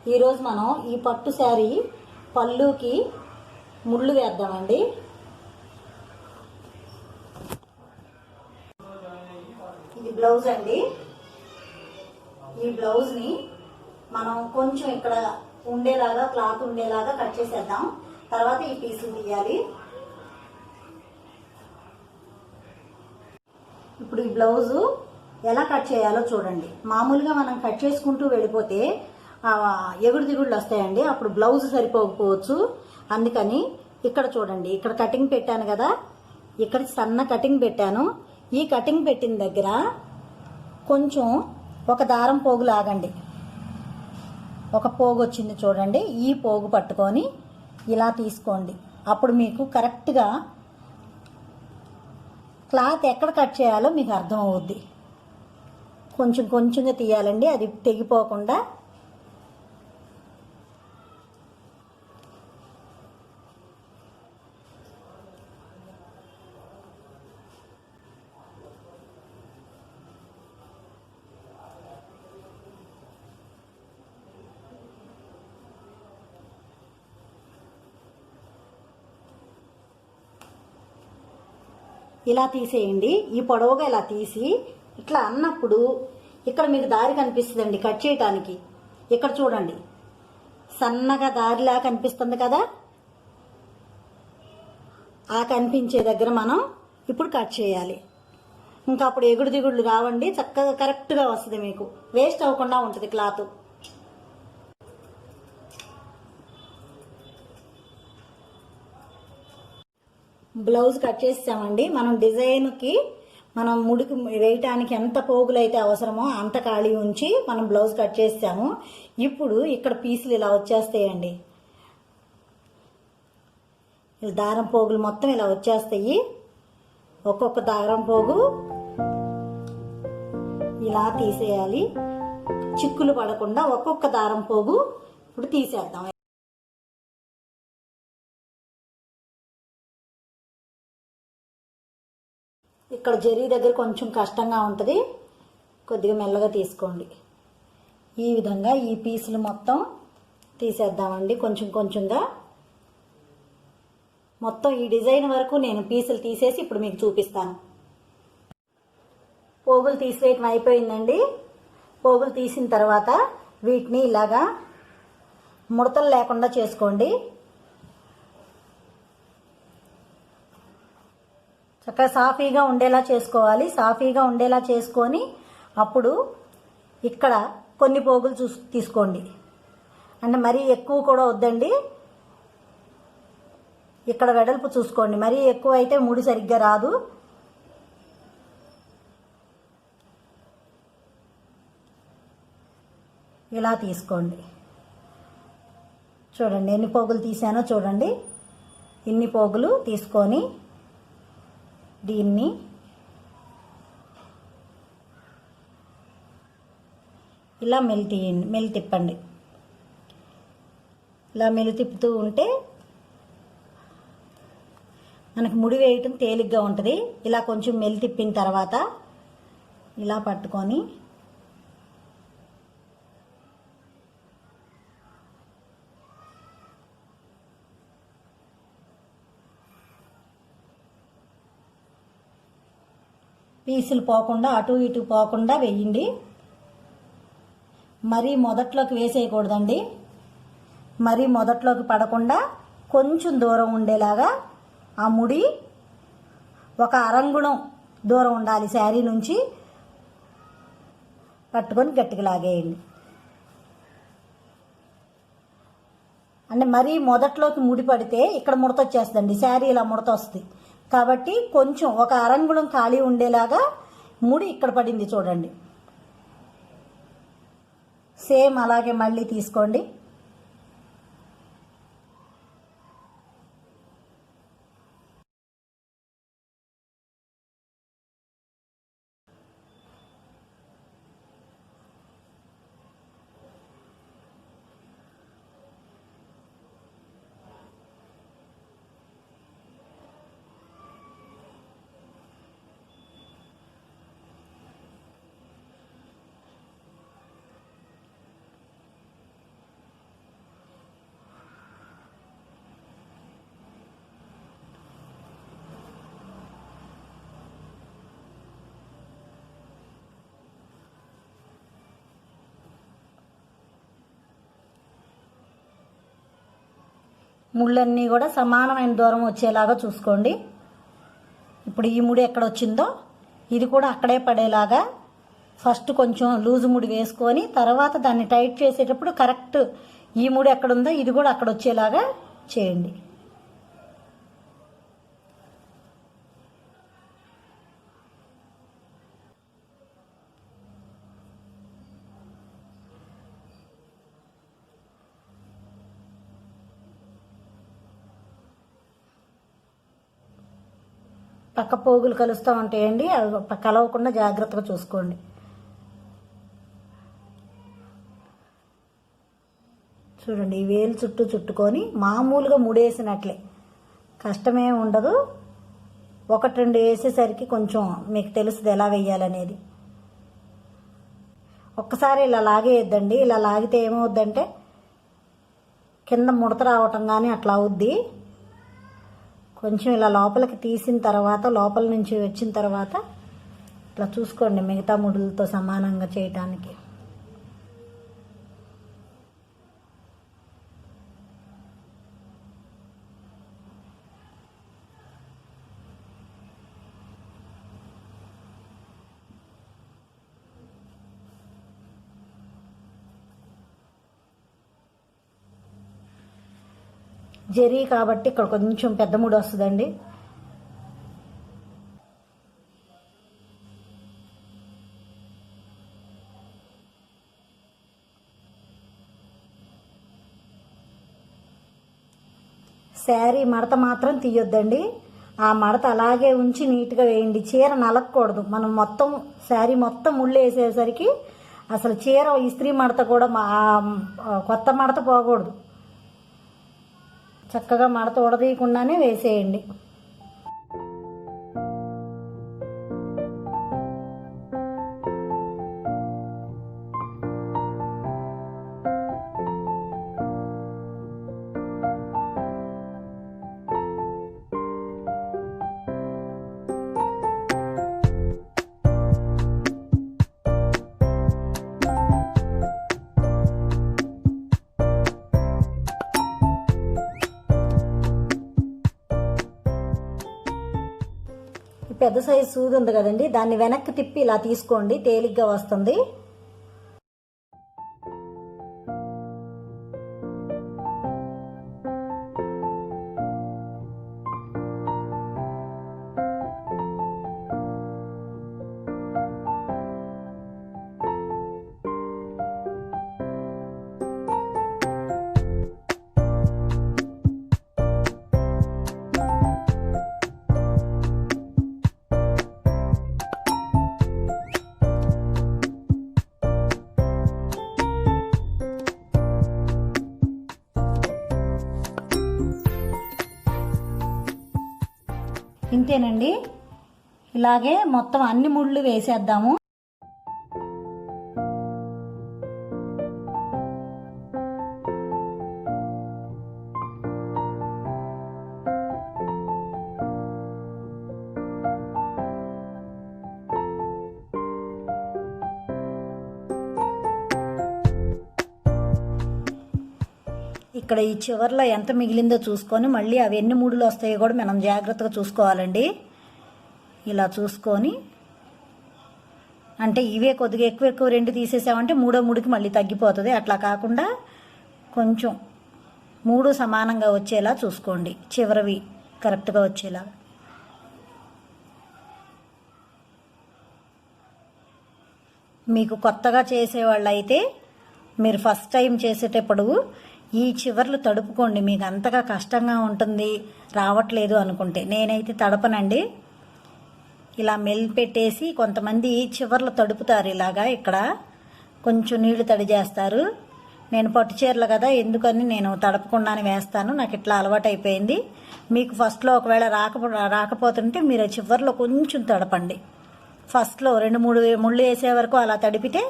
ఈరోజు మనం ఈ పట్టు శారీ పళ్ళుకి ముళ్ళు వేద్దామండి. ఇది బ్లౌజ్ అండి. ఈ బ్లౌజ్ని మనం కొంచెం ఇక్కడ ఉండేలాగా క్లాత్ ఉండేలాగా కట్ చేసేద్దాం. తర్వాత ఈ పీసులు తీయాలి. ఇప్పుడు ఈ బ్లౌజు ఎలా కట్ చేయాలో చూడండి. మామూలుగా మనం కట్ చేసుకుంటూ వెళ్ళిపోతే ఎగుడు దిగుళ్ళు వస్తాయండి, అప్పుడు బ్లౌజ్ సరిపోకపోవచ్చు. అందుకని ఇక్కడ చూడండి, ఇక్కడ కటింగ్ పెట్టాను కదా, ఇక్కడ సన్న కటింగ్ పెట్టాను. ఈ కటింగ్ పెట్టిన దగ్గర కొంచెం ఒక దారం పోగు లాగండి. ఒక పోగు వచ్చింది చూడండి, ఈ పోగు పట్టుకొని ఇలా తీసుకోండి. అప్పుడు మీకు కరెక్ట్గా క్లాత్ ఎక్కడ కట్ చేయాలో మీకు అర్థం అవుద్ది. కొంచెం కొంచెంగా తీయాలండి, అది తెగిపోకుండా. ఇలా తీసేయండి. ఈ పొడవుగా ఇలా తీసి ఇట్లా అన్నప్పుడు ఇక్కడ మీకు దారి కనిపిస్తుందండి కట్ చేయటానికి. ఇక్కడ చూడండి, సన్నగా దారిలా కనిపిస్తుంది కదా, ఆ కనిపించే దగ్గర మనం ఇప్పుడు కట్ చేయాలి. ఇంకా అప్పుడు ఎగుడు దిగుళ్ళు రావండి, చక్కగా కరెక్ట్గా వస్తుంది, మీకు వేస్ట్ అవ్వకుండా ఉంటుంది క్లాత్. బ్లౌజ్ కట్ చేసామండి. మనం డిజైన్కి మనం ముడికి వేయటానికి ఎంత పోగులు అయితే అవసరమో అంత ఖాళీ ఉంచి మనం బ్లౌజ్ కట్ చేసాము. ఇప్పుడు ఇక్కడ పీసులు ఇలా వచ్చేస్తాయండి. దారం పోగులు మొత్తం ఇలా వచ్చేస్తాయి. ఒక్కొక్క దారం పోగు ఇలా తీసేయాలి, చిక్కులు పడకుండా ఒక్కొక్క దారం పోగు ఇప్పుడు తీసేద్దాం. ఇక్కడ జరీ దగ్గర కొంచెం కష్టంగా ఉంటుంది, కొద్దిగా మెల్లగా తీసుకోండి. ఈ విధంగా ఈ పీసులు మొత్తం తీసేద్దామండి, కొంచెం కొంచెంగా. మొత్తం ఈ డిజైన్ వరకు నేను పీసులు తీసేసి ఇప్పుడు మీకు చూపిస్తాను. పోగులు తీసేయటం అయిపోయిందండి. పోగులు తీసిన తర్వాత వీటిని ఇలాగా ముడతలు లేకుండా చేసుకోండి. చక్కగా సాఫీగా ఉండేలా చేసుకోవాలి. సాఫీగా ఉండేలా చేసుకొని అప్పుడు ఇక్కడ కొన్ని పోగులు తీసుకోండి. అంటే మరీ ఎక్కువ కూడా వద్దండి, ఇక్కడ వెడల్పు చూసుకోండి. మరీ ఎక్కువ అయితే ముడి సరిగ్గా రాదు. ఇలా తీసుకోండి. చూడండి ఎన్ని పోగులు తీసానో చూడండి. ఇన్ని పోగులు తీసుకొని దీన్ని ఇలా మెలి తిప్పండి. ఇలా మెలి తిప్పుతూ ఉంటే మనకి ముడి వేయటం తేలిగ్గా ఉంటుంది. ఇలా కొంచెం మెలి తిప్పిన తర్వాత ఇలా పట్టుకొని పీసులు పోకుండా అటు ఇటు పోకుండా వేయండి. మరీ మొదట్లోకి వేసేయకూడదండి, మరీ మొదట్లోకి పడకుండా కొంచెం దూరం ఉండేలాగా ఆ ముడి ఒక అరంగుణం దూరం ఉండాలి శారీ నుంచి. పట్టుకొని గట్టిగా లాగేయండి. అంటే మరీ మొదట్లోకి ముడి పడితే ఇక్కడ ముడత వచ్చేస్తుందండి, శారీ ఇలా ముడత వస్తుంది. కాబట్టి కొంచెం ఒక అరంగుళం ఖాళీ ఉండేలాగా ముడి ఇక్కడ పడింది చూడండి. సేమ్ అలాగే మళ్ళీ తీసుకోండి. ముళ్ళన్నీ కూడా సమానమైన దూరం వచ్చేలాగా చూసుకోండి. ఇప్పుడు ఈ ముడి ఎక్కడ వచ్చిందో ఇది కూడా అక్కడే పడేలాగా ఫస్ట్ కొంచెం లూజు ముడి వేసుకొని తర్వాత దాన్ని టైట్ చేసేటప్పుడు కరెక్ట్ ఈ ముడి ఎక్కడుందో ఇది కూడా అక్కడ వచ్చేలాగా చేయండి. పక్క పోగులు కలుస్తూ ఉంటాయండి, అవి కలవకుండా జాగ్రత్తగా చూసుకోండి. చూడండి, ఈ వేలు చుట్టూ చుట్టుకొని మామూలుగా ముడేసినట్లే, కష్టమే ఉండదు. 1-2 వేసేసరికి కొంచెం మీకు తెలుస్తుంది ఎలా వేయాలనేది. ఒక్కసారి ఇలా లాగేయద్దండి, ఇలా లాగితే ఏమవుద్దంటే కింద ముడత రావటం కానీ అట్లా అవుద్ది. కొంచెం ఇలా లోపలికి తీసిన తర్వాత, లోపల నుంచి వచ్చిన తర్వాత ఇట్లా చూసుకోండి మిగతా ముడులతో సమానంగా చేయటానికి. జరీ కాబట్టి ఇక్కడ కొంచెం పెద్ద ముడి వస్తుందండి. శారీ మడత మాత్రం తీయొద్దండి, ఆ మడత అలాగే ఉంచి నీట్గా వేయండి. చీర నలగకూడదు. మనం మొత్తం శారీ మొత్తం ముళ్ళు వేసేసరికి అసలు చీర ఇస్త్రీ మడత కూడా కొత్త మడత పోకూడదు. చక్కగా మడత ఉడదీయకుండానే వేసేయండి. పెద్ద సైజు సూది ఉంది కదండి, దాన్ని వెనక్కి తిప్పి ఇలా తీసుకోండి, తేలిగ్గా వస్తుంది. ఇంతేనండి, ఇలాగే మొత్తం అన్ని ముళ్ళు వేసేద్దాము. ఇక్కడ ఈ చివర్లో ఎంత మిగిలిందో చూసుకొని మళ్ళీ అవి ఎన్ని ముడులు వస్తాయో కూడా మనం జాగ్రత్తగా చూసుకోవాలండి. ఇలా చూసుకొని, అంటే ఇవే కొద్దిగా ఎక్కువ 2 తీసేసామంటే 3వ ముడికి మళ్ళీ తగ్గిపోతుంది. అట్లా కాకుండా కొంచెం 3 సమానంగా వచ్చేలా చూసుకోండి, చివరివి కరెక్ట్గా వచ్చేలా. మీకు కొత్తగా చేసేవాళ్ళు అయితే మీరు ఫస్ట్ టైం చేసేటప్పుడు ఈ చివర్లు తడుపుకోండి. మీకు అంతగా కష్టంగా ఉంటుంది రావట్లేదు అనుకుంటే. నేనైతే తడపనండి, ఇలా మెలిపెట్టేసి కొంతమంది చివర్లు తడుపుతారు. ఇలాగా ఇక్కడ కొంచెం నీళ్లు తడి చేస్తారు. నేను పట్టు చీరలు కదా, ఎందుకని నేను తడపకుండానే వేస్తాను. నాకు ఇట్లా అలవాటు అయిపోయింది. మీకు ఫస్ట్లో ఒకవేళ రాకపోతుంటే మీరు చివర్లో కొంచెం తడపండి. ఫస్ట్లో 2-3 ముళ్ళు వేసే వరకు అలా తడిపితే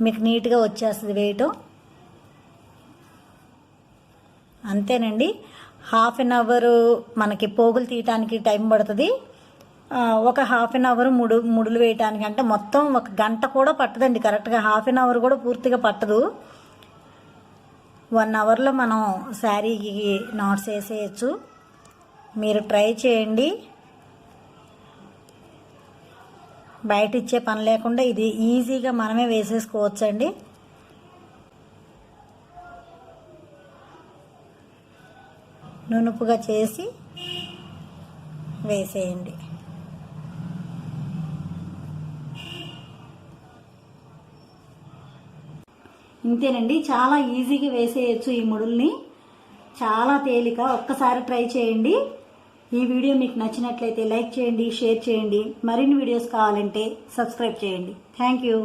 మీకు నీట్గా వచ్చేస్తుంది వేయటం. అంతేనండి, ½ అన్ అవర్ మనకి పోగులు తీయటానికి టైం పడుతుంది. ఒక ½ అన్ అవర్ ముడులు వేయటానికి, అంటే మొత్తం 1 గంట కూడా పట్టదండి. కరెక్ట్గా ½ అన్ అవర్ కూడా పూర్తిగా పట్టదు. 1 అవర్లో మనం శారీకి నాట్స్ వేసేయచ్చు. మీరు ట్రై చేయండి. బయట ఇచ్చే పని లేకుండా ఇది ఈజీగా మనమే వేసేసుకోవచ్చండి. నునుపుగా చేసి వేసేయండి. ఇంతేనండి, చాలా ఈజీగా వేసేయచ్చు ఈ ముడుల్ని. చాలా తేలిక. ఒక్కసారి ట్రై చేయండి. ఈ వీడియో మీకు నచ్చినట్లయితే లైక్ చేయండి, షేర్ చేయండి. మరిన్ని వీడియోస్ కావాలంటే సబ్స్క్రైబ్ చేయండి. Thank you.